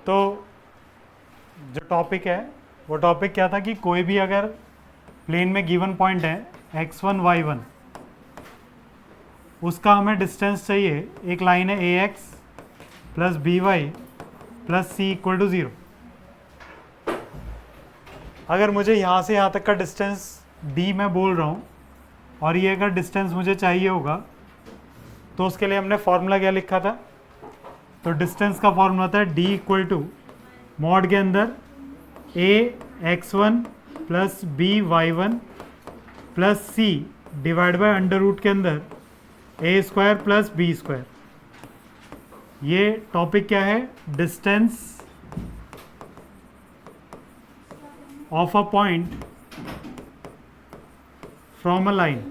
तो जो टॉपिक है वो टॉपिक क्या था कि कोई भी अगर प्लेन में गिवन पॉइंट है x1 y1, उसका हमें डिस्टेंस चाहिए। एक लाइन है a x plus B Y plus C equal to 0। अगर मुझे यहाँ से यहाँ तक का डिस्टेंस d मैं बोल रहा हूँ और ये अगर डिस्टेंस मुझे चाहिए होगा तो उसके लिए हमने फॉर्मूला क्या लिखा था? तो डिस्टेंस का फॉर्मूला था d इक्वल टू मॉड के अंदर a x1 plus B y1 plus C divide by under root के अंदर a square plus B square. ये टॉपिक क्या है? Distance of a point from a line.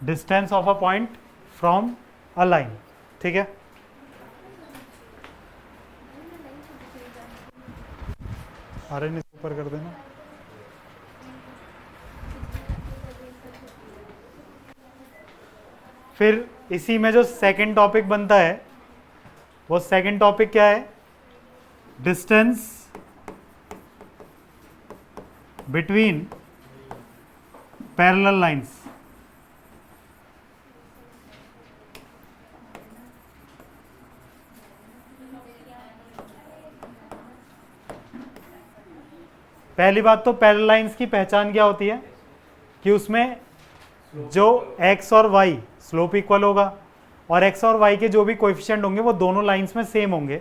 Distance of a point from a line, ठीक है। Are N ऊपर कर देना। फिर इसी में जो सेकंड टॉपिक बनता है वो सेकंड टॉपिक क्या है? Distance between parallel lines. पहली बात तो पैरेलल लाइंस की पहचान क्या होती है कि उसमें जो x और y स्लोप इक्वल होगा और x और y के जो भी कोएफिशिएंट होंगे वो दोनों लाइंस में सेम होंगे।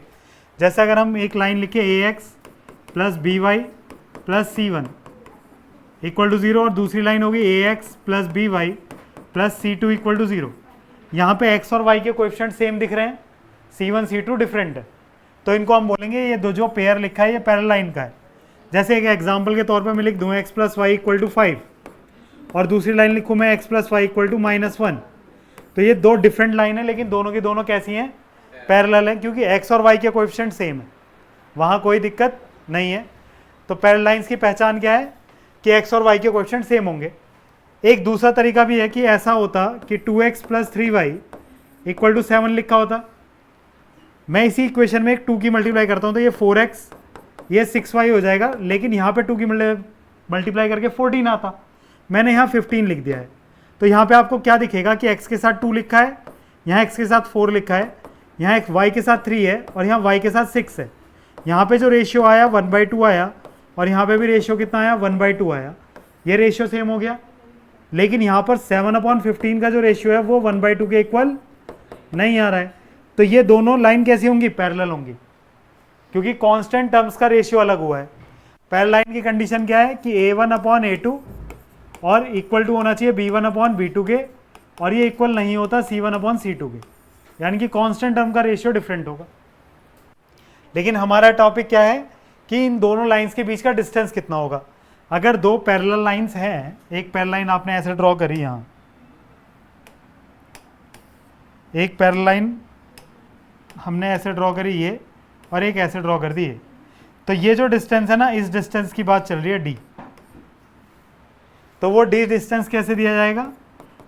जैसे अगर हम एक लाइन लिखे ax plus B Y plus C one equal to 0 और दूसरी लाइन होगी ax plus B Y plus C two equal to 0। यहाँ पे x और y के कोएफिशिएंट सेम दिख रहे हैं, c1 c2 डिफरेंट है, तो इनको हम बोलेंगे ये दो जो पेयर लिखा है ये पैरेलल लाइन का है। जैसे एक एग्जाम्पल के तौर पर मैं लिख दूँ x plus Y equal to 5 और दूसरी लाइन लिखूँ मैं x plus Y equal to -1, तो ये दो डिफरेंट लाइन है लेकिन दोनों की दोनों कैसी हैं? पैरेलल है, क्योंकि x और y के कोएफिशिएंट सेम है, वहाँ कोई दिक्कत नहीं है। तो पैरेलल लाइंस की पहचान क्या है कि x और y के कोएफिशिएंट सेम होंगे। एक दूसरा तरीका भी है कि ऐसा होता कि 2x plus 3y equal to 7 लिखा होता। मैं इसी इक्वेशन में एक 2 की मल्टीप्लाई करता हूँ तो ये 4x ये 6y हो जाएगा, लेकिन यहाँ पे 2 की मल्टीप्लाई करके 14 आता, मैंने यहाँ 15 लिख दिया है। तो यहाँ पे आपको क्या दिखेगा कि x के साथ 2 लिखा है, यहाँ x के साथ 4 लिखा है, यहाँ एक y के साथ 3 है और यहाँ y के साथ 6 है। यहाँ पे जो रेशियो आया 1/2 आया और यहाँ पे भी रेशियो कितना आया? 1/2 आया। ये रेशियो सेम हो गया, लेकिन यहाँ पर 7/15 का जो रेशियो है वो 1/2 के इक्वल नहीं आ रहा है। तो ये दोनों लाइन कैसी होंगी? पैरेलल होंगी, क्योंकि कांस्टेंट टर्म्स का रेशियो अलग हुआ है। पैरेलल लाइन की कंडीशन क्या है कि a1/a2 और इक्वल टू होना चाहिए b1/b2 के, और ये इक्वल नहीं होता c1/c2 के, यानी कि कांस्टेंट टर्म का रेशियो डिफरेंट होगा। लेकिन हमारा टॉपिक क्या है कि इन दोनों लाइंस के बीच का डिस्टेंस कितना होगा। अगर दो पैरेलल लाइंस हैं, एक पैरेलल लाइन आपने ऐसे ड्रॉ करी, यहाँ एक पैरेलल लाइन हमने ऐसे ड्रॉ करी ये, और एक ऐसे ड्रॉ कर दी है, तो ये जो डिस्टेंस है ना, इस डिस्टेंस की बात चल रही है d। तो वो d डिस्टेंस कैसे दिया जाएगा?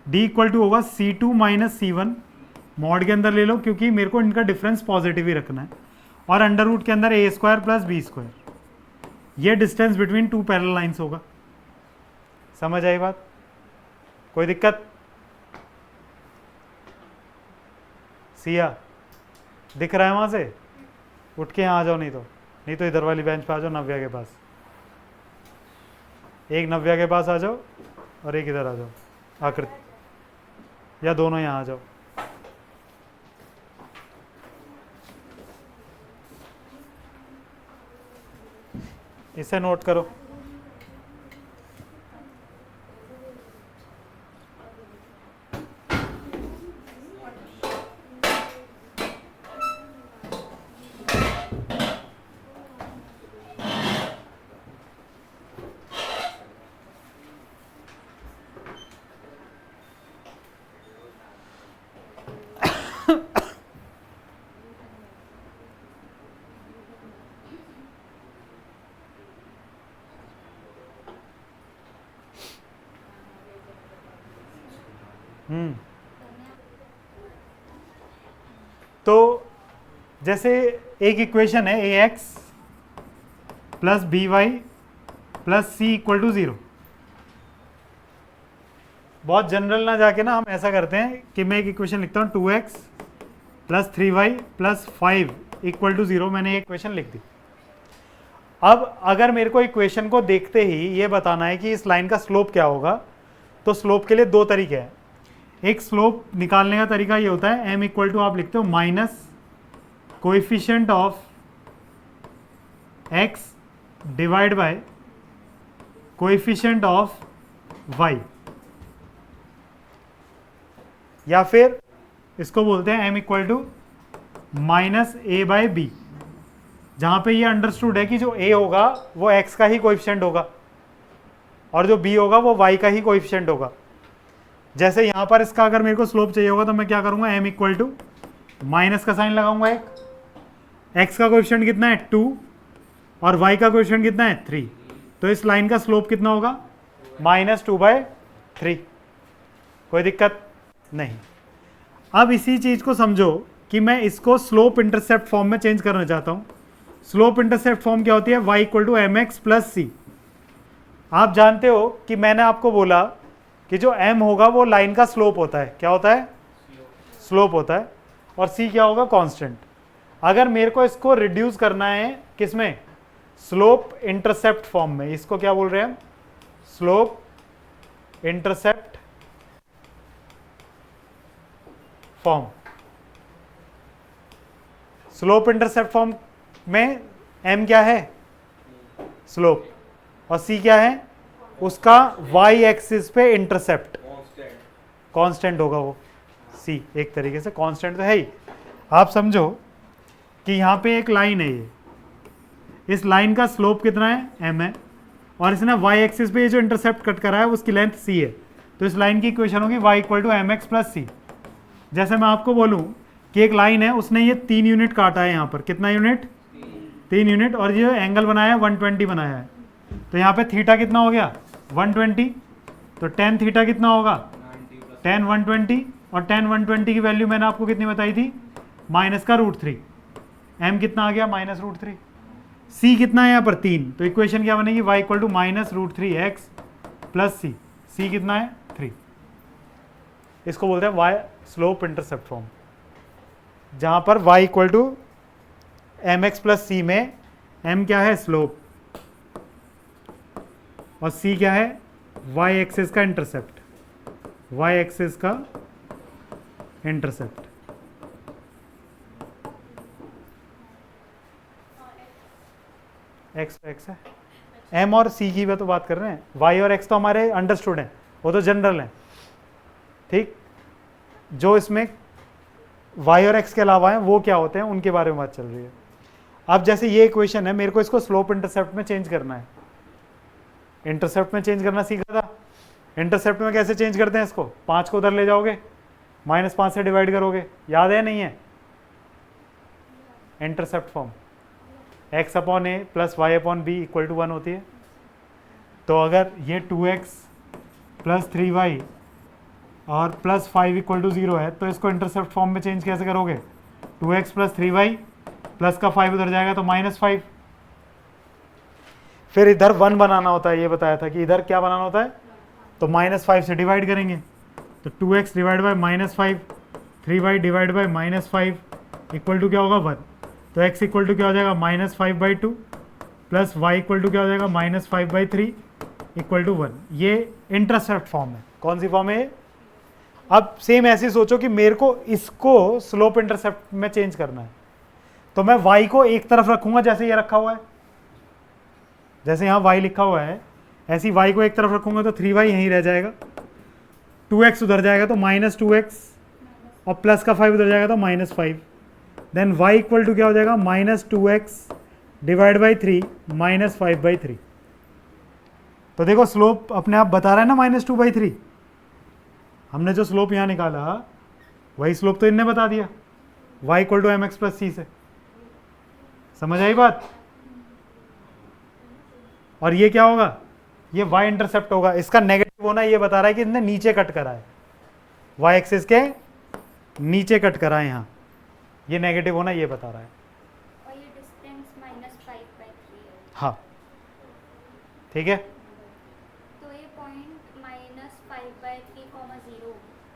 d इक्वल टू होगा c2 माइनस c1, मॉड के अंदर ले लो क्योंकि मेरे को इनका डिफरेंस पॉजिटिव ही रखना है, और अंडर रूट के अंदर a square plus B square. ये distance between two parallel lines होगा। समझ आई बात? कोई दिक्कत? सिया दिख रहा है वहां से? उठ के यहाँ आ जाओ, नहीं तो इधर वाली बेंच पे आ जाओ, नव्या के पास। एक नव्या के पास आ जाओ और एक इधर आ जाओ, आकृति, या दोनों यहाँ आ जाओ। इसे नोट करो। तो जैसे एक इक्वेशन है a x plus B Y plus C equal to 0। बहुत जनरल ना जाके ना हम ऐसा करते हैं कि मैं एक इक्वेशन लिखता हूँ 2x plus 3y plus 5 equal to 0। मैंने एक इक्वेशन लिख दी। अब अगर मेरे को इक्वेशन को देखते ही ये बताना है कि इस लाइन का स्लोप क्या होगा, तो स्लोप के लिए दो तरीके हैं। एक स्लोप निकालने का तरीका ये होता है m इक्वल टू आप लिखते हो minus coefficient of x divide by coefficient of y, या फिर इसको बोलते हैं m equal to minus a by B, जहां पे ये अंडरस्टूड है कि जो a होगा वो x का ही कोएफिशिएंट होगा और जो b होगा वो y का ही कोएफिशिएंट होगा। जैसे यहां पर इसका अगर मेरे को स्लोप चाहिए होगा तो मैं क्या करूंगा, m इक्वल टू माइनस का साइन लगाऊंगा एक, x का कोएफिशिएंट कितना है 2 और y का कोएफिशिएंट कितना है 3, तो इस लाइन का स्लोप कितना होगा -2/3। कोई दिक्कत नहीं। अब इसी चीज को समझो कि मैं इसको स्लोप इंटरसेप्ट फॉर्म में चेंज करना चाहता हूं। स्लोप इंटरसेप्ट फॉर्म क्या होती है, y equal to m x plus c. आप जानते हो कि मैंने आपको बोला कि जो m होगा वो लाइन का स्लोप होता है। क्या होता है, स्लोप होता है। और c क्या होगा, कांस्टेंट। अगर मेरे को इसको रिड्यूस करना है किसमें, स्लोप इंटरसेप्ट फॉर्म में, इसको क्या बोल रहे हैं हम, slope intercept form. Slope intercept form में m क्या है, स्लोप, और c क्या है, उसका y एक्सिस पे इंटरसेप्ट, कांस्टेंट होगा वो c। एक तरीके से कांस्टेंट तो है ही। आप समझो कि यहां पे एक लाइन है, ये इस लाइन का स्लोप कितना है, m है, और इसने y एक्सिस पे ये जो इंटरसेप्ट कट करा है उसकी लेंथ c है। तो इस लाइन की इक्वेशन होगी y equal to m x plus c. जैसे मैं आपको बोलूं कि एक लाइन है, उसने ये 3 यूनिट काटा है, यहाँ पर कितना यूनिट, 3 यूनिट, और ये एंगल बनाया है 120 बनाया है। तो यहाँ पे थीटा कितना हो गया 120, तो टेन थीटा कितना होगा 10 120, और 10 120 की वैल्यू मैंने आपको कितनी बताई थी, माइनस का √3। m कितना आ गया -√3। c कितना है यहाँ पर 3, तो इक्वेशन क्या बनेगी, y equal to -√3x plus सी। c कितना है 3। इसको बोलते हैं y स्लोप इंटरसेप्ट फॉर्म, जहां पर y equal to m x plus c में m क्या है, स्लोप, और c क्या है, y एक्सिस का इंटरसेप्ट, y एक्सिस का इंटरसेप्ट। x तो x है, m और c की भी तो बात कर रहे हैं, y और x तो हमारे अंडरस्टूड हैं, वो तो जनरल हैं, ठीक। जो इसमें y और x के अलावा हैं वो क्या होते हैं, उनके बारे में बात चल रही है। अब जैसे ये इक्वेशन है, मेरे को इसको स्लोप इंटरसेप्ट में चेंज करना है। इंटरसेप्ट में चेंज करना सीखा था, इंटरसेप्ट में कैसे चेंज करते हैं इसको, 5 को उधर ले जाओगे, -5 से डिवाइड करोगे, याद है नहीं है, intercept form x upon A plus Y upon B equal to 1 होती है। तो अगर ये 2x प्लस 3y और प्लस 5 इक्वल टू 0 है, तो इसको इंटरसेप्ट फॉर्म में चेंज कैसे करोगे, 2x प्लस 3y प्लस का 5 उधर जाएगा तो -5। फिर इधर 1 बनाना होता है, ये बताया था कि इधर क्या बनाना होता है, तो -5 से डिवाइड करेंगे, तो 2x divide by -5, 3y divide by -5 equal to क्या होगा 1। तो x इक्वल टू क्या हो जाएगा -5/2 प्लस y इक्वल टू क्या हो जाएगा -5/3 इक्वल टू 1। ये इंटरसेप्ट फॉर्म है। कौन सी फॉर्म है। अब सेम ऐसे सोचो कि मेरे को इसको स्लोप इंटरसेप्ट में चेंज करना है, तो मैं y को एक तरफ रखूंगा जैसे ये रखा हुआ है, जैसे यहाँ y लिखा हुआ है, ऐसी y को एक तरफ रखूंगा तो 3y यहीं रह जाएगा, 2x उधर जाएगा तो -2x, और प्लस का 5 उधर जाएगा तो -5। देन y इक्वल टू क्या हो जाएगा -2x डिवाइड बाई 3 -5/3। तो देखो स्लोप अपने आप बता रहा है ना -2/3। हमने जो स्लोप यहाँ निकाला वही स्लोप तो इनने बता दिया, y equal to m x plus c से। समझ आई बात। और ये क्या होगा, ये y इंटरसेप्ट होगा, इसका नेगेटिव होना ये बता रहा है कि इसने नीचे कट करा है, y एक्सिस के नीचे कट करा है यहाँ। ये नेगेटिव होना ये बता रहा है। और ये डिस्टेंस -5/3 है। हाँ ठीक है, तो ये पॉइंट -5/3, 0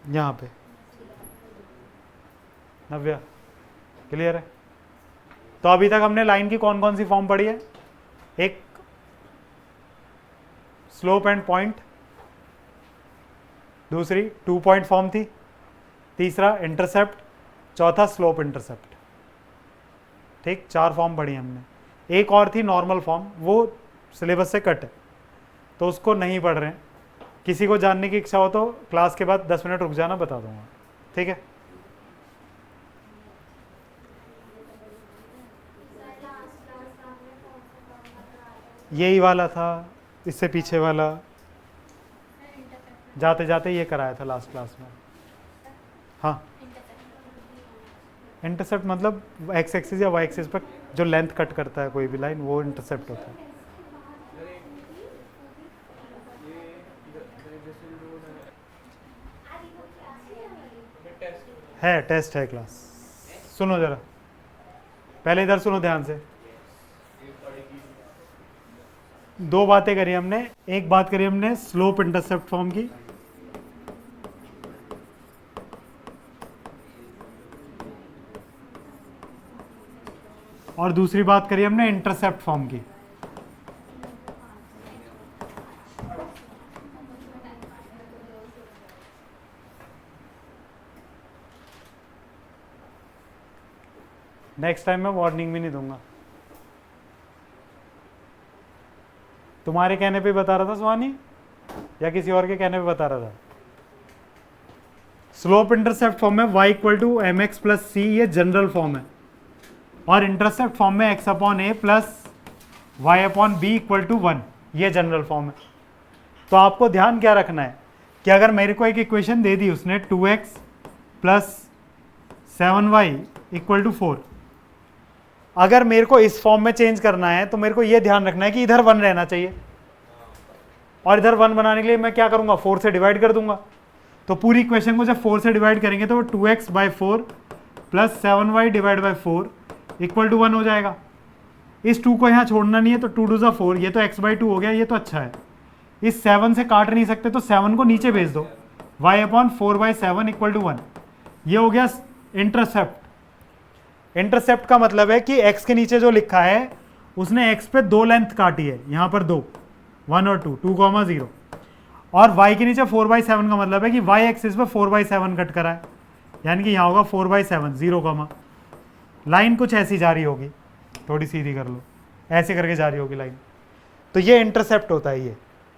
यहाँ पे नव्या क्लियर है। तो अभी तक हमने लाइन की कौन कौन सी फॉर्म पढ़ी है? एक स्लोप एंड पॉइंट, दूसरी 2 पॉइंट फॉर्म थी, तीसरा इंटरसेप्ट, चौथा स्लोप इंटरसेप्ट। ठीक, 4 फॉर्म पढ़ी हमने। एक और थी नॉर्मल फॉर्म, वो सिलेबस से कट है तो उसको नहीं पढ़ रहे हैं। किसी को जानने की इच्छा हो तो क्लास के बाद 10 मिनट रुक जाना, बता दूंगा। ठीक है, यही वाला था, इससे पीछे वाला, जाते जाते ये कराया था लास्ट क्लास में। हाँ, इंटरसेप्ट मतलब एक्स एक्सिस या वाई एक्सिस पर जो लेंथ कट करता है कोई भी लाइन, वो इंटरसेप्ट होता है। टेस्ट है क्लास। सुनो जरा, पहले इधर सुनो ध्यान से। 2 बातें करी हमने। एक बात करी हमने स्लोप इंटरसेप्ट फॉर्म की, और दूसरी बात करी हमने इंटरसेप्ट फॉर्म की। नेक्स्ट टाइम मैं वार्निंग भी नहीं दूंगा। तुम्हारे कहने पे बता रहा था सुहानी, या किसी और के कहने पे बता रहा था? स्लोप इंटरसेप्ट फॉर्म में y equal to m x plus c, ये जनरल फॉर्म है, और इंटरसेप्ट फॉर्म में x upon A plus Y upon B equal to 1, ये जनरल फॉर्म है। तो आपको ध्यान क्या रखना है कि अगर मेरे को एक इक्वेशन दे दी उसने 2x plus 7y equal to 4, अगर मेरे को इस फॉर्म में चेंज करना है तो मेरे को यह ध्यान रखना है कि इधर 1 रहना चाहिए, और इधर 1 बनाने के लिए मैं क्या करूंगा, 4 से डिवाइड कर दूंगा। तो पूरी इक्वेशन को जब 4 से डिवाइड करेंगे तो 2x/4 plus 7y divide by 4 equal to 1 हो जाएगा। इस 2 को यहाँ छोड़ना नहीं है, तो 2 2 4, ये तो x/2 हो गया, ये तो अच्छा है। इस 7 से काट नहीं सकते तो 7 को नीचे भेज दो, y अपॉन 4/7 इक्वल टू 1, ये हो गया इंटरसेप्ट। इंटरसेप्ट का मतलब है कि x के नीचे जो लिखा है उसने x पे 2 लेंथ काटी है, यहाँ पर 2, 1 और 2, 2, 0, और y के नीचे 4/7 का मतलब है कि y एक्सिस पे 4/7 कट करा है, यानी कि यहाँ होगा 4/7, 0, लाइन कुछ ऐसी जा रही होगी, थोड़ी सीधी कर लो, ऐसे करके जा रही होगी लाइन। तो ये इंटरसेप्ट होता है, ये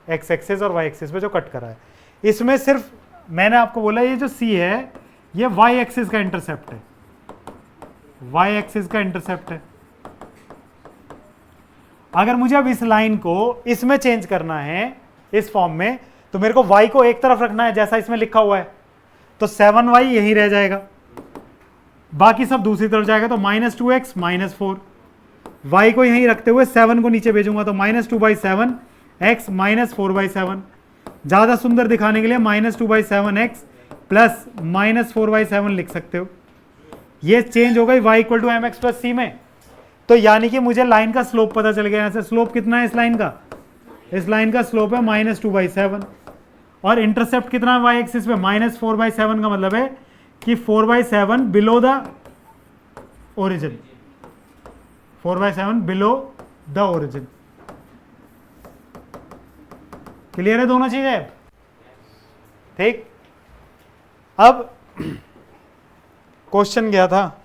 x एक्सिस और y एक्सिस पे जो कट करा है। इसमें सिर्फ मैंने आपको बोला ये जो c है ये y एक्सिस का इंटरसेप्ट है, y एक्सिस का इंटरसेप्ट है। अगर मुझे अब इस लाइन को इसमें चेंज करना है, इस फॉर्म में, तो मेरे को y को एक तरफ रखना है जैसा इसमें लिखा हुआ है, तो 7y यही रह जाएगा, बाकी सब दूसरी तरफ जाएगा, तो -2x -4, y को यहीं रखते हुए 7 को नीचे भेजूंगा तो -2/7 x -4/7, ज्यादा सुंदर दिखाने के लिए -2/7 x प्लस -4/7 लिख सकते हो। ये चेंज हो गई y equal to m x plus c में। तो यानी कि मुझे लाइन का स्लोप पता चल गया। यहाँ से स्लोप कितना है इस लाइन का? इस लाइन का स्लोप है -2/7, और इंटरसेप्ट कितना है y एक्सिस पे? -4/7 का मतलब है कि 4/7 below the origin, 4/7 below the origin. Clear है दोनों चीजें? ठीक, अब क्वेश्चन क्या था?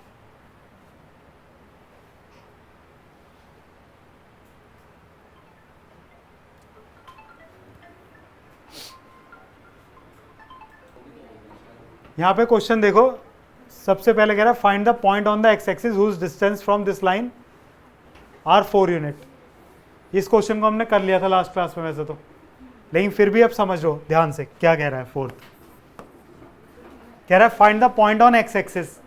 यहां पे क्वेश्चन देखो, सबसे पहले कह रहा है find the point on the X axis whose distance from this line are 4 unit. इस क्वेश्चन को हमने कर लिया था लास्ट क्लास में वैसे तो, लेकिन फिर भी अब समझ लो ध्यान से क्या कह रहा है। फोर्थ कह रहा है find the point on x axis.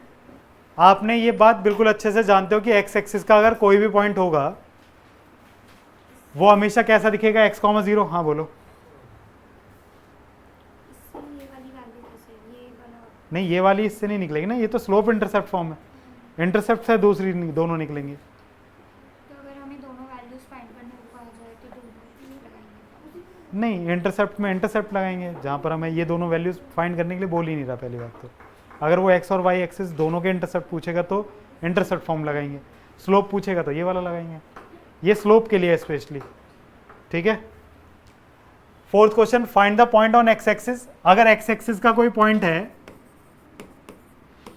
आपने ये बात बिल्कुल अच्छे से जानते हो कि एक्स एक्सिस का अगर कोई भी पॉइंट होगा वो हमेशा कैसा दिखेगा? x, 0। हाँ बोलो। नहीं, ये वाली इससे नहीं निकलेगी ना, ये तो स्लोप इंटरसेप्ट फॉर्म है। इंटरसेप्ट से दूसरी दोनों निकलेंगे। तो अगर हमें दोनों वैल्यूज फाइंड करने को कहा जाए तो दोनों नहीं लगाएंगे? नहीं, इंटरसेप्ट में इंटरसेप्ट लगाएंगे, जहाँ पर हमें ये दोनों वैल्यूज फाइंड करने के लिए बोल ही नहीं रहा पहली बात तो। अगर वो एक्स और वाई एक्सिस दोनों के इंटरसेप्ट पूछेगा तो इंटरसेप्ट फॉर्म लगाएंगे, स्लोप पूछेगा तो ये वाला लगाएंगे, ये स्लोप के लिए स्पेशली। ठीक है। Fourth question, find the point on x axis. अगर एक्स एक्सिस का कोई पॉइंट है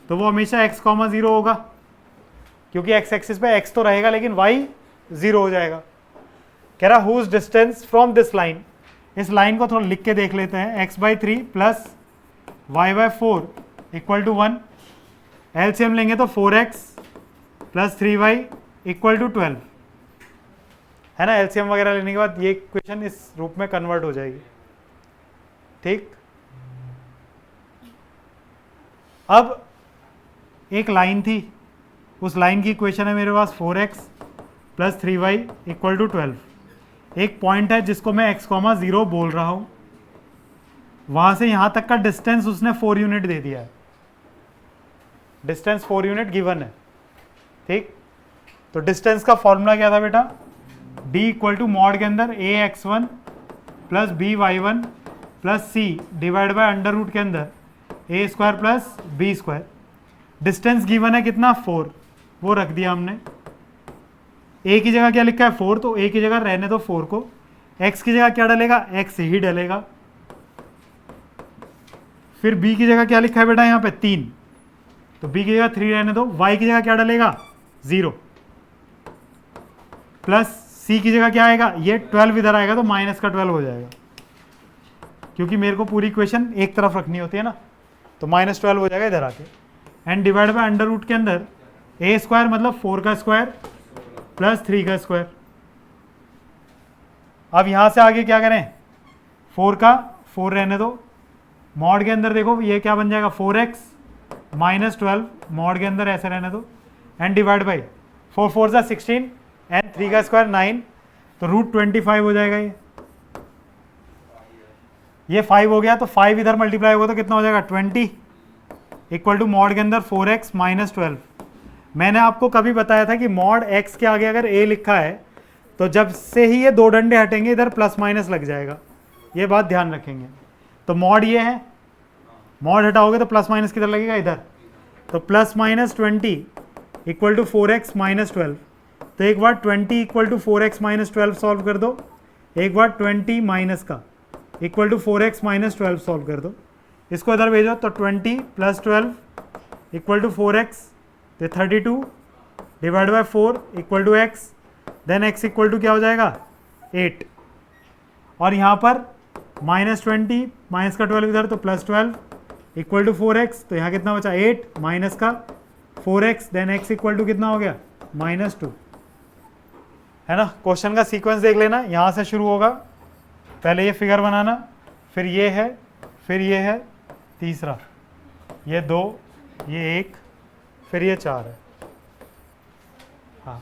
तो वो हमेशा x, 0 होगा, क्योंकि एक्स एक्सिस पे x तो रहेगा लेकिन y 0 हो जाएगा। कह रहा whose distance from this line, इस लाइन को थोड़ा लिख के देख लेते हैं, x/3 plus y/4 equal to 1। LCM लेंगे तो 4x plus 3y equal to 12 है ना। एलसीएम वगैरह लेने के बाद ये इक्वेशन इस रूप में कन्वर्ट हो जाएगी। ठीक, अब एक लाइन थी, उस लाइन की इक्वेशन है मेरे पास 4x plus 3y equal to 12। एक पॉइंट है जिसको मैं x, 0 बोल रहा हूं, वहां से यहां तक का डिस्टेंस उसने 4 यूनिट दे दिया है, डिस्टेंस 4 यूनिट गिवन है। ठीक, तो डिस्टेंस का फॉर्मूला क्या था बेटा, d इक्वल टू मॉड के अंदर ax1 plus by1 plus c divide by under root के अंदर a² plus b²। Distance given है कितना, 4, वो रख दिया हमने। a की जगह क्या लिखा है 4, तो a की जगह रहने दो 4 को, x की जगह क्या डलेगा, x ही डलेगा। फिर b की जगह क्या लिखा है बेटा यहाँ पे 3, तो b की जगह 3 रहने दो, y की जगह क्या डलेगा 0, प्लस c की जगह क्या आएगा, ये 12 इधर आएगा तो माइनस का 12 हो जाएगा, क्योंकि मेरे को पूरी इक्वेशन एक तरफ रखनी होती है ना, तो -12 हो जाएगा इधर आके। And divide by under root के अंदर a² मतलब 4 का स्क्वायर प्लस 3 का स्क्वायर। अब यहां से आगे क्या करें, 4 का 4 रहने दो, मॉड के अंदर देखो ये क्या बन जाएगा 4x माइनस 12, मॉड के अंदर ऐसे रहने दो, एंड डिवाइड बाई 4 4 जा 16 एंड 3 का स्क्वायर 9, तो रूट 25 हो जाएगा। ये 5 हो गया, तो 5 इधर मल्टीप्लाई होगा तो कितना हो जाएगा 20 इक्वल टू मॉड के अंदर 4x माइनस 12। मैंने आपको कभी बताया था कि मॉड x के आगे अगर a लिखा है तो जब से ही ये दो डंडे हटेंगे इधर प्लस माइनस लग जाएगा, ये बात ध्यान रखेंगे। तो मॉड ये है, मॉड हटाओगे तो प्लस माइनस किधर लगेगा, इधर, तो plus minus 20 equal to 4x minus 12। तो एक बार 20 equal to 4x minus 12 solve कर दो, एक बार 20 माइनस का equal to 4x minus 12 solve कर दो, इसको इधर भेजो तो 20 प्लस 12 इक्वल टू 4x, तो 32 divide by 4 equal to x, then x equal to क्या हो जाएगा 8, और यहाँ पर -20 माइनस का 12 इधर, तो प्लस 12 इक्वल टू 4x, तो यहाँ कितना बचा 8 माइनस का 4x, then x equal to कितना हो गया -2, है ना। क्वेश्चन का सीक्वेंस देख लेना, यहाँ से शुरू होगा, पहले ये फिगर बनाना, फिर ये है, फिर ये है, तीसरा, ये 2, ये 1, फिर ये 4 है। हाँ,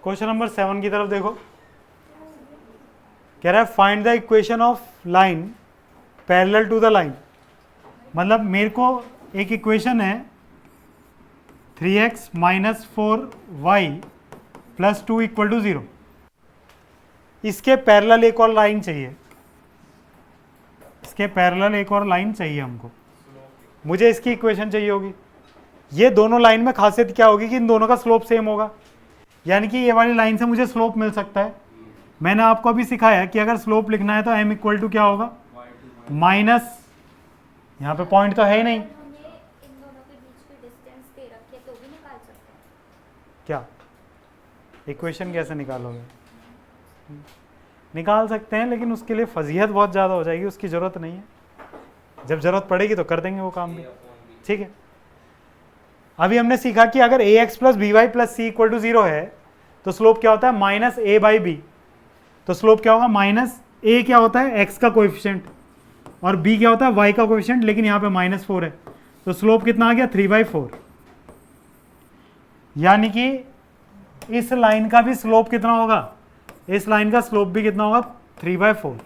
क्वेश्चन नंबर 7 की तरफ देखो, कह रहा है find the equation of line parallel to the line. मतलब मेरे को एक इक्वेशन है 3x minus 4y plus 2 equal to 0, इसके पैरेलल एक और लाइन चाहिए, इसके पैरेलल एक और लाइन चाहिए हमको, मुझे इसकी इक्वेशन चाहिए होगी। ये दोनों लाइन में खासियत क्या होगी कि इन दोनों का स्लोप सेम होगा, यानी कि ये वाली लाइन से मुझे स्लोप मिल सकता है। मैंने आपको अभी सिखाया कि अगर स्लोप लिखना है तो m इक्वल टू क्या होगा माइनस, यहाँ पे पॉइंट तो है ही नहीं, हमें इन दोनों के बीच की डिस्टेंस दे रखी है तो भी निकाल सकते हैं। क्या इक्वेशन कैसे निकालोगे, निकाल सकते हैं, लेकिन उसके लिए फजीहत बहुत ज़्यादा हो जाएगी, उसकी ज़रूरत नहीं है, जब ज़रूरत पड़ेगी तो कर देंगे वो काम भी। ठीक है, अभी हमने सीखा कि अगर ax plus B Y plus C equal to 0 है तो स्लोप क्या होता है माइनस a बाई बी, तो स्लोप क्या होगा माइनस a क्या होता है x का कोएफिशिएंट और b क्या होता है y का कोएफिशिएंट, लेकिन यहाँ पे -4 है, तो स्लोप कितना आ गया 3/4। यानी कि इस लाइन का भी स्लोप कितना होगा, इस लाइन का स्लोप भी कितना होगा 3/4।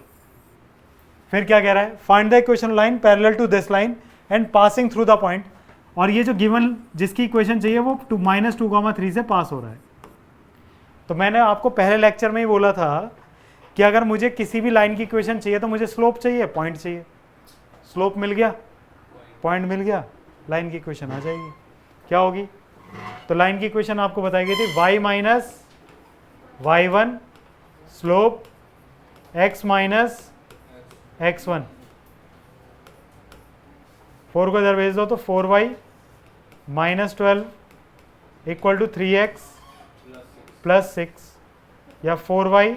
फिर क्या कह रहा है, find the equation line parallel to this line and passing through the point, और ये जो गिवन जिसकी इक्वेशन चाहिए वो -2, 3 से पास हो रहा है। तो मैंने आपको पहले लेक्चर में ही बोला था कि अगर मुझे किसी भी लाइन की इक्वेशन चाहिए तो मुझे स्लोप चाहिए, पॉइंट चाहिए। स्लोप मिल गया, पॉइंट मिल गया, लाइन की इक्वेशन आ जाएगी। क्या होगी? तो लाइन की इक्वेशन आपको बताई गई थी y minus y1 slope x minus x1। 4 को इधर भेज दो तो 4y minus 12 equal to 3x plus 6, या 4y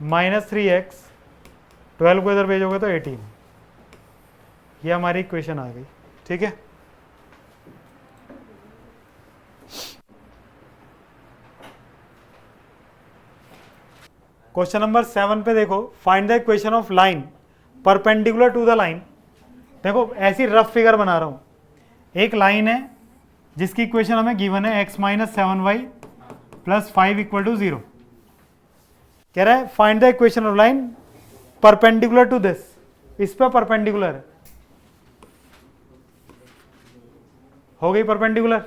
माइनस 3x 12 को इधर भेजोगे तो 18। ये हमारी इक्वेशन आ गई। ठीक है, क्वेश्चन नंबर 7 पे देखो, find the equation of line perpendicular to the line. देखो ऐसी रफ फिगर बना रहा हूं, एक लाइन है जिसकी इक्वेशन हमें गिवन है x minus 7y plus 5 equal to 0। कह रहा है find the equation of line perpendicular to this, इस पे परपेंडिकुलर है, हो गई परपेंडिकुलर,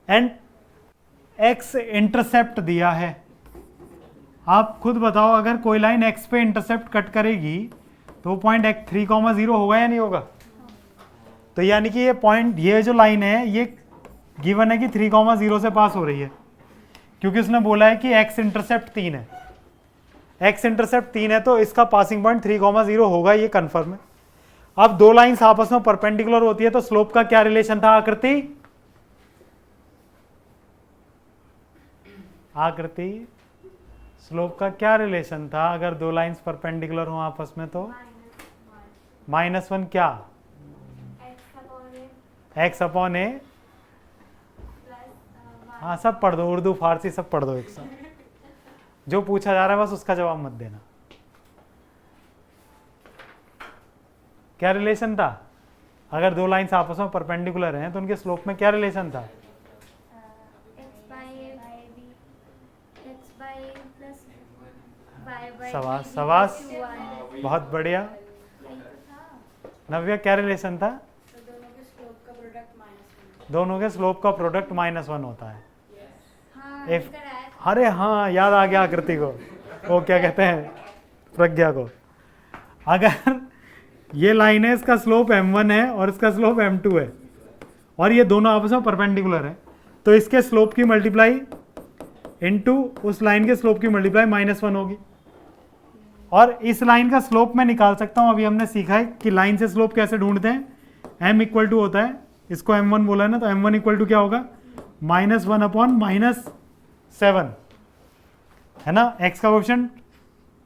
एंड x इंटरसेप्ट दिया है। आप खुद बताओ, अगर कोई लाइन x पे इंटरसेप्ट कट करेगी तो पॉइंट x 3,0 होगा या नहीं होगा? तो यानी कि ये पॉइंट, ये जो लाइन है ये गिवन है कि 3,0 से पास हो रही है, क्योंकि उसने बोला है कि x इंटरसेप्ट 3 है। x इंटरसेप्ट 3 है तो इसका पासिंग पॉइंट 3,0 होगा, ये कंफर्म है। अब दो लाइंस आपस में परपेंडिकुलर होती है तो स्लोप का क्या रिलेशन था? आकृति स्लोप का क्या रिलेशन था अगर दो लाइंस परपेंडिकुलर हो आपस में? तो -1 क्या? x अपॉन ए। हाँ सब पढ़ दो, उर्दू फारसी सब पढ़ दो एक साथ, जो पूछा जा रहा है बस उसका जवाब मत देना। क्या रिलेशन था? अगर दो लाइंस आपस में परपेंडिकुलर हैं तो उनके स्लोप में क्या रिलेशन था? सवास सवास, बहुत बढ़िया। नव्या क्या रिलेशन था? दोनों के स्लोप का प्रोडक्ट -1 होता है। इफ, अरे हाँ याद आ गया आकृति को, वो क्या कहते हैं, प्रज्ञा को। अगर ये लाइन है, इसका स्लोप m1 है और इसका स्लोप m2 है, और ये दोनों आपस में परपेंडिकुलर है, तो इसके स्लोप की मल्टीप्लाई इनटू उस लाइन के स्लोप की मल्टीप्लाई -1 होगी। और इस लाइन का स्लोप मैं निकाल सकता हूं। अभी हमने सीखा है कि लाइन से स्लोप कैसे ढूंढते हैं। m इक्वल टू होता है, इसको m1 बोला है ना, तो m1 इक्वल टू क्या होगा? -1 अपॉन -7 है ना। x का ऑप्शन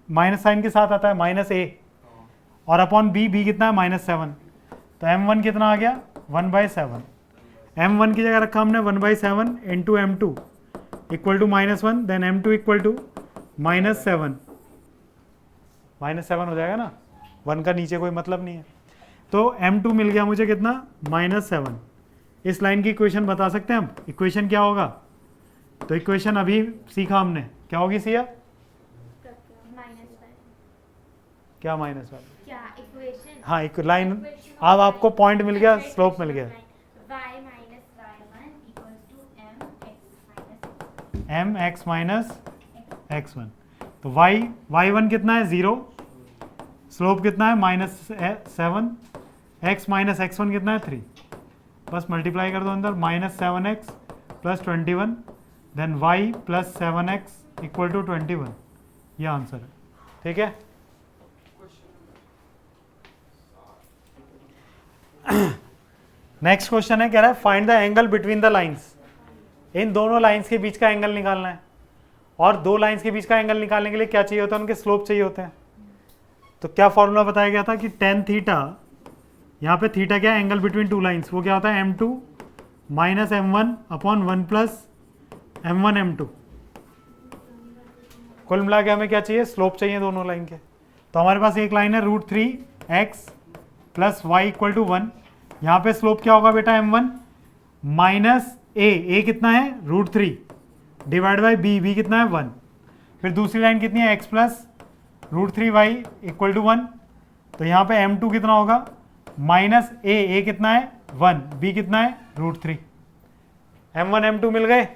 माइनस साइन के साथ आता है, -a, और अपॉन b कितना है? -7। तो m1 कितना आ गया? 1/7। m1 की जगह रखा हमने 1/7 into m2 equal to -1, then m2 equal to -7। -7 हो जाएगा ना, 1 का नीचे कोई मतलब नहीं है। तो m2 मिल गया मुझे कितना? -7। इस लाइन की इक्वेशन बता सकते हैं हम, इक्वेशन क्या होगा? तो इक्वेशन अभी सीखा हमने, क्या होगी सिया? क्या -1? हाँ एक लाइन, अब आपको पॉइंट मिल गया, स्लोप मिल गया। mx माइनस x1, तो y1 कितना है? 0, स्लोप कितना है? -7, x माइनस x1 कितना है? 3। बस मल्टीप्लाई कर दो अंदर, -7x plus 21, then y plus 7x equal to 21। ये आंसर है। ठीक है, नेक्स्ट क्वेश्चन है, कह रहा है find the angle between the lines. इन दोनों लाइंस के बीच का एंगल निकालना है, और दो लाइंस के बीच का एंगल निकालने के लिए क्या चाहिए होता है? उनके स्लोप चाहिए होते हैं। तो क्या फॉर्मूला बताया गया था कि tan थीटा, यहाँ पे थीटा क्या है? एंगल बिटवीन टू लाइंस, वो क्या होता है? m2 minus m1 upon 1 plus m1 m2। कुल मिला के हमें क्या चाहिए? स्लोप चाहिए दोनों लाइन के। तो हमारे पास एक लाइन है √3x plus y equal to 1। यहाँ पे स्लोप क्या होगा बेटा? m1 माइनस a कितना है? √3 डिवाइड बाई b कितना है? 1। फिर दूसरी लाइन कितनी है? x plus √3y equal to 1। तो यहाँ पे m2 कितना होगा? माइनस ए कितना है 1, बी कितना है √3। m1 m2 मिल गए,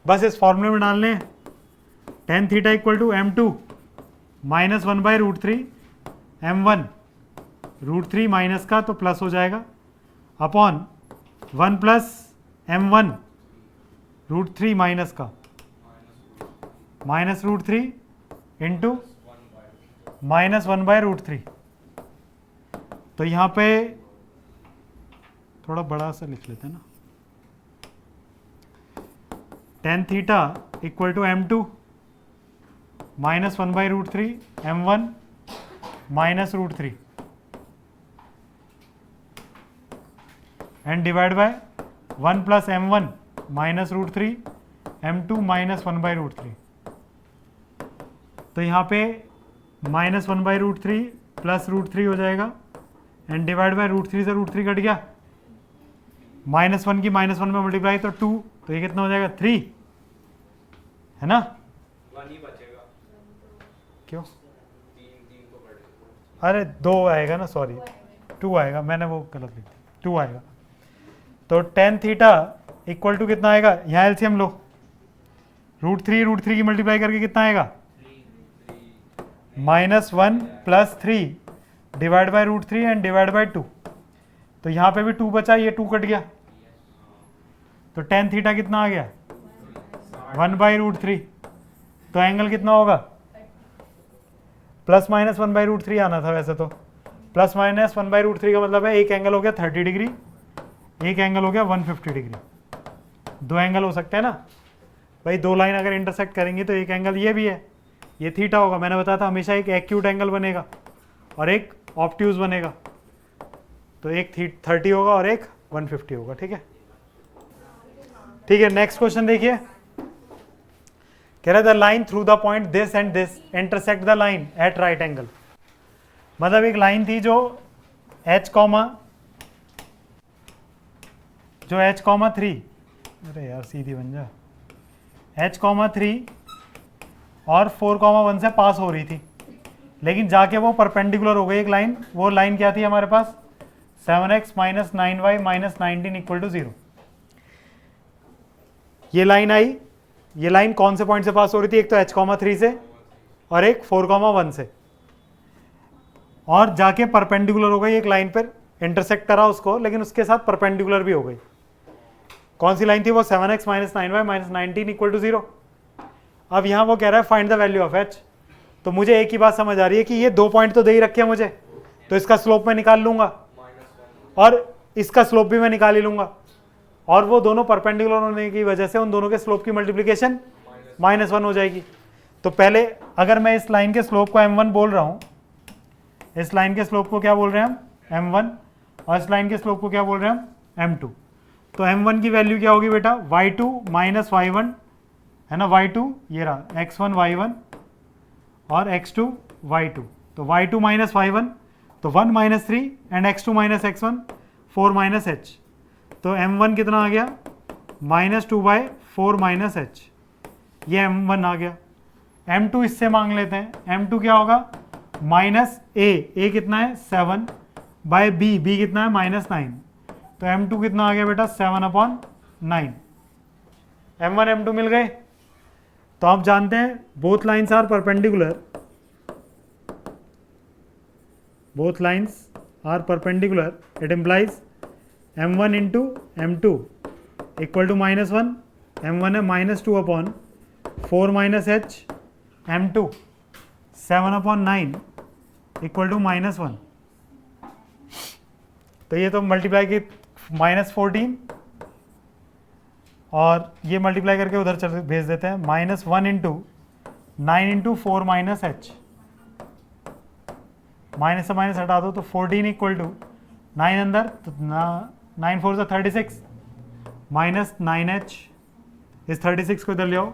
बस इस फॉर्मूले में डालने हैं। tan theta equal to m2 minus 1/√3, m1 √3 minus का तो प्लस हो जाएगा अपॉन 1 प्लस m1 √3 माइनस का माइनस √3 इंटू माइनस 1/√3। तो यहाँ पे थोड़ा बड़ा सा लिख लेते हैं ना, tan theta equal to m2 minus 1/√3 m1 minus √3 and divide by 1 plus m1 minus √3 m2 minus 1/√3। तो यहाँ पे माइनस 1/√3 प्लस √3 हो जाएगा एंड डिवाइड बाय √3 से √3 कट गया, -1 की -1 में मल्टीप्लाई तो 2, तो ये कितना हो जाएगा 3, है ना? 1 ही बचेगा। क्यों? 3 को बढ़ेगा। अरे 2 आएगा ना, सॉरी 2 आएगा, मैंने वो गलत लिख दिया, 2 आएगा। तो tan थीटा इक्वल टू कितना आएगा, यहाँ एलसीएम लो, √3 की मल्टीप्लाई करके कितना आएगा -1 plus 3 divide by √3 and divide bye 2। तो यहाँ पे भी 2 बचा, ये 2 कट गया, तो tan थीटा कितना आ गया 1/√3। तो एंगल कितना होगा, प्लस माइनस 1/√3 आना था वैसे तो, प्लस माइनस 1/√3 का मतलब है एक एंगल हो गया 30 डिग्री, एक एंगल हो गया 150 डिग्री। 2 एंगल हो सकते हैं ना भाई, 2 लाइन अगर इंटरसेक्ट करेंगी तो एक एंगल ये भी है, ये थीटा होगा। मैंने बताया था हमेशा एक एक्यूट एंगल बनेगा और एक ऑब्ट्यूज बनेगा, तो एक 30 होगा और एक 150 होगा। ठीक है, ठीक है। नेक्स्ट क्वेश्चन देखिए, कह रहा है the line through the point this and this intersect the line at right angle. मतलब एक लाइन थी जो h कॉमा 3, अरे यार सीधी बन जा, h,3 और 4,1 से पास हो रही थी, लेकिन जाके वो परपेंडिकुलर हो गई एक लाइन। वो लाइन क्या थी हमारे पास, 7x minus 9y minus 19 equal to 0। ये लाइन आई, ये लाइन कौन से पॉइंट से पास हो रही थी, एक तो h,3 से और एक 4,1 से, और जाके परपेंडिकुलर हो गई एक लाइन पर, इंटरसेक्ट करा उसको, लेकिन उसके साथ परपेंडिकुलर भी हो गई। कौन सी लाइन थी वो, 7x minus 9y minus 19 equal to 0। अब यहाँ वो कह रहा है find the value of h। तो मुझे एक ही बात समझ आ रही है कि ये 2 पॉइंट तो दे ही रखे हैं मुझे, तो इसका स्लोप मैं निकाल लूंगा और इसका स्लोप भी मैं निकाल ही लूंगा, और वो दोनों परपेंडिकुलर होने की वजह से उन दोनों के स्लोप की मल्टीप्लिकेशन -1 हो जाएगी। तो पहले अगर मैं इस लाइन के स्लोप को m1 बोल रहा हूँ, इस लाइन के स्लोप को क्या बोल रहे हैं हम m1, और इस लाइन के स्लोप को क्या बोल रहे हैं हम m2। तो m1 की वैल्यू क्या होगी बेटा, y2 माइनस y1, है ना, y2 ये रहा x1 y1 और x2 y2। तो y2 माइनस y1 तो 1 minus 3 and x2 minus x1 4 minus h। तो m1 कितना आ गया -2/4 माइनस h, ये m1 आ गया। m2 इससे मांग लेते हैं, m2 क्या होगा -a कितना है 7/b, b कितना है -9। तो m2 कितना आ गया बेटा 7/9। m1 m2 मिल गए। तो आप जानते हैं both lines are perpendicular, both lines are perpendicular, it implies m1 into m2 equal to -1, m1 है -2/4 minus h, m2 7/9 equal to -1। तो ये तो मल्टीप्लाई की -14 और ये मल्टीप्लाई करके उधर चल भेज देते हैं, -1 into 9 into 4 minus H, minus से माइनस हटा दो तो 14 इक्वल टू 9 अंदर, तो 9 4 36 माइनस 9h, इस 36 को इधर ले आओ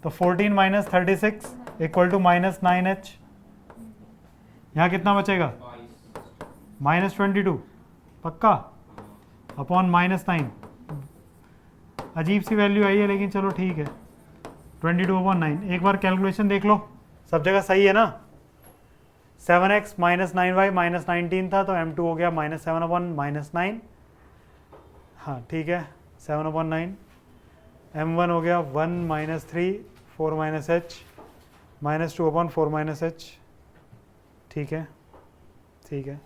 तो 14 माइनस 36 इक्वल टू -9h। यहाँ कितना बचेगा -22 पक्का अपॉन -9। अजीब सी वैल्यू आई है लेकिन चलो ठीक है, 22/9। एक बार कैलकुलेशन देख लो, सब जगह सही है ना, 7x माइनस 9y माइनस 19 था, तो m2 हो गया -7/-9। हाँ ठीक है, 7/9। m1 हो गया 1 - 3 4 - h -2/4 - h। ठीक है, ठीक है,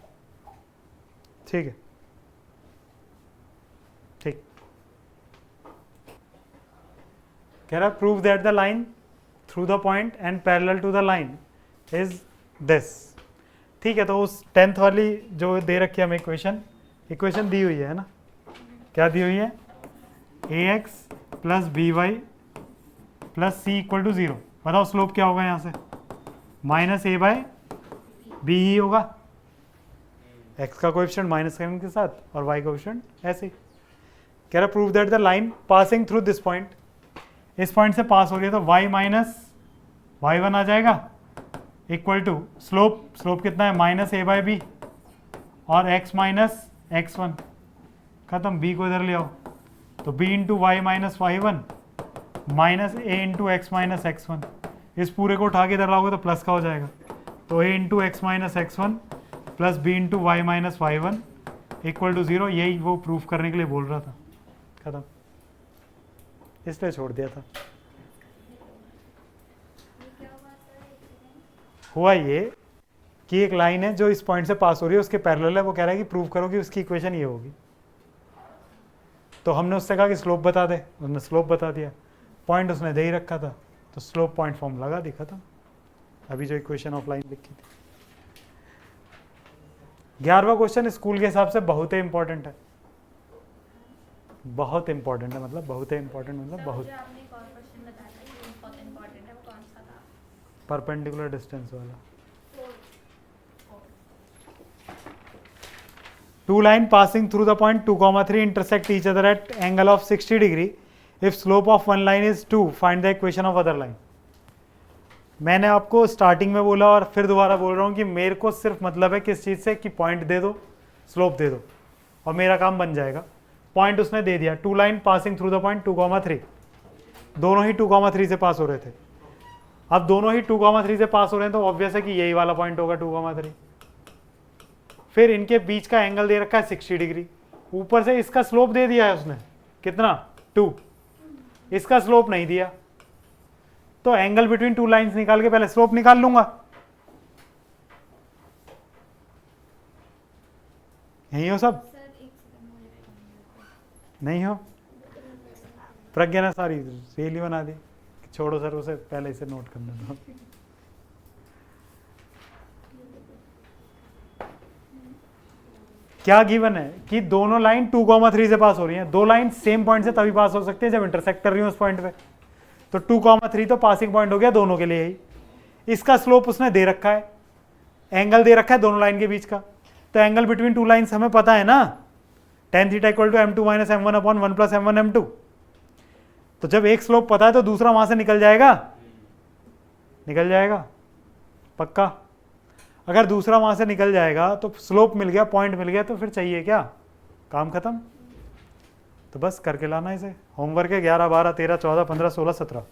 ठीक है, ठीक। कह रहा prove that the line through the point and parallel to the line is this. ठीक है, तो उस 10th वाली जो दे रखी है हमें इक्वेशन दी हुई है ना, क्या दी हुई है, ax plus B Y plus C equal to 0। बताओ स्लोप क्या होगा यहाँ से, -a/b ही होगा, x का कोएफिशिएंट माइनस करने के साथ और y का कोएफिशिएंट ऐसे ही। कह रहा prove that the line passing through this point, इस पॉइंट से पास हो रही है, तो y माइनस y1 आ जाएगा इक्वल टू स्लोप कितना है, -a/b और x माइनस x1। खत्म, b को इधर ले आओ, तो b into Y minus y1 minus a into X minus x1। इस पूरे को उठा के इधर लाओगे तो प्लस का हो जाएगा, तो a into X minus x1 plus b into Y minus y1 equal to 0। यही वो प्रूफ करने के लिए बोल रहा था। खत्म, इसलिए छोड़ दिया था। हुआ ये कि एक लाइन है जो इस पॉइंट से पास हो रही है, उसके पैरेलल है, वो कह रहा है कि प्रूव करो कि उसकी इक्वेशन ये होगी। तो हमने उससे कहा कि स्लोप बता दे, उसने स्लोप बता दिया, पॉइंट उसने दे ही रखा था, तो स्लोप पॉइंट फॉर्म लगा दी, खत्म। अभी जो इक्वेशन ऑफ लाइन लिखी थी। 11वां क्वेश्चन स्कूल के हिसाब से बहुत ही इंपॉर्टेंट है, बहुत इंपॉर्टेंट है, मतलब बहुत ही इंपॉर्टेंट, मतलब बहुत। परपेंडिकुलर डिस्टेंस वाला। Two line passing through the point 2, 3 intersect each other at angle of 60 degree. If slope of one line is 2, find the equation of other line. मैंने आपको स्टार्टिंग में बोला और फिर दोबारा बोल रहा हूँ कि मेरे को सिर्फ मतलब है किस चीज़ से, कि पॉइंट दे दो, स्लोप दे दो और मेरा काम बन जाएगा। पॉइंट उसने दे दिया, 2 line passing through the point 2, 3, दोनों ही 2, 3 से पास हो रहे थे। अब दोनों ही 2, 3 से पास हो रहे हैं, तो ऑब्वियस है कि यही वाला पॉइंट होगा 2, 3। फिर इनके बीच का एंगल दे रखा है 60 डिग्री, ऊपर से इसका स्लोप दे दिया है उसने, कितना, 2। इसका स्लोप नहीं दिया, तो एंगल बिटवीन 2 लाइंस निकाल के पहले स्लोप निकाल लूंगा। यही हो सब, नहीं हो? प्रज्ञा ने सारी रेली बना दी, छोड़ो सर, उसे पहले इसे नोट करना दो। क्या गिवन है कि दोनों लाइन 2, 3 से पास हो रही हैं। दो लाइन सेम पॉइंट से तभी पास हो सकती है जब इंटरसेक्ट कर रही हूं उस पॉइंट पे। तो 2, 3 तो पासिंग पॉइंट हो गया दोनों के लिए ही। इसका स्लोप उसने दे रखा है, एंगल दे रखा है दोनों लाइन के बीच का, तो एंगल बिटवीन 2 लाइन्स हमें पता है ना, tan theta equal to m2 - m1/1 + m1 m2। तो जब एक स्लोप पता है तो दूसरा वहां से निकल जाएगा, निकल जाएगा पक्का। अगर दूसरा वहां से निकल जाएगा तो स्लोप मिल गया, पॉइंट मिल गया, तो फिर चाहिए क्या, काम खत्म। तो बस करके लाना इसे। होमवर्क है 11, 12, 13, 14, 15, 16, 17।